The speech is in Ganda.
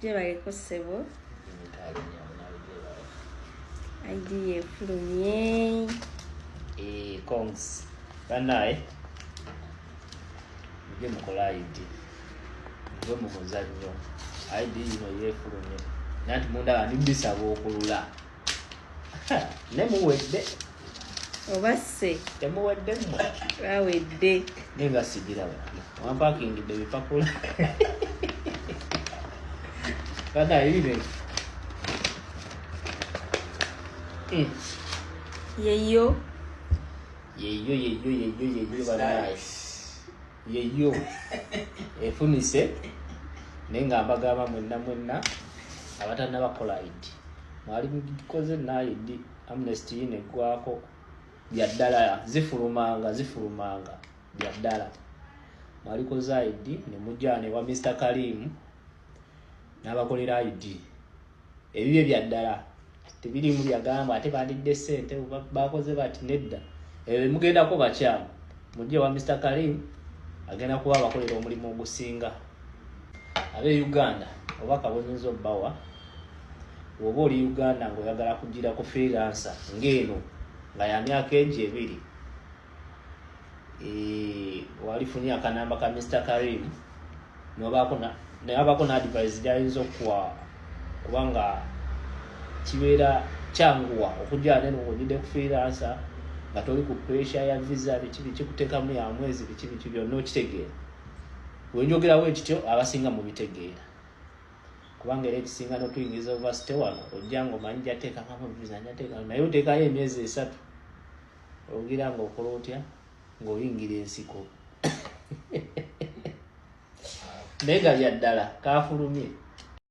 Je baleko ssebo. ID yefulumye. Kongs. Banaye. Muje mukola ID. Muje mukuzannyo. ID yino yefulumye. Nanti munda anibisaba okulula. Ne muwedde. Obasse. Temuwedde mmwe. Bawedde. Nenga sigiraba. Wampakingidde ebipapula. Banaye bine. Yeyo banaye. Yeyo. Efunise. Nenga mbagamba mwenna abatana bakola ID. Mwali mkoze na ID. Amnesty negwako byaddala zifulumanga byaddala. Mwali koza ID ne mujjane wa Mr. Karim n'abakolera ID. Ebibye byaddala. Tebiri mu byagamba ate bandidde sente bakoze bati nedda. Mugenda ko bakyamu. Mujje wa Mr. Karim agenda kuba bakolera omulimu ogusinga. Abe Uganda oba kabonyezo bawa. Woba oli Uganda ng'oyagala kugira ku freelancer ng'eno nga ya myaka ebiri. Walifunye akanamba ka Mr. Karim n'abako na advice gyayinza okuwa kubanga kibeera kyanguwa okujjana n'ogidde ku freelancer nga toli ku pressure ya visa biki kuteekamu ya mwezi biki byonna okitegeera. Wenjogerawo ekityo abasinga mu bitegeera. Kubanga era ekisinga n'otuyingiza university wano ojja ng'omanyi gyateeka ng'amu visa nyateeka naye oteekayo emyezi 3 ogira ng'okola otya ng'oyingira ensiko. Naye ga byaddala kaafulumye.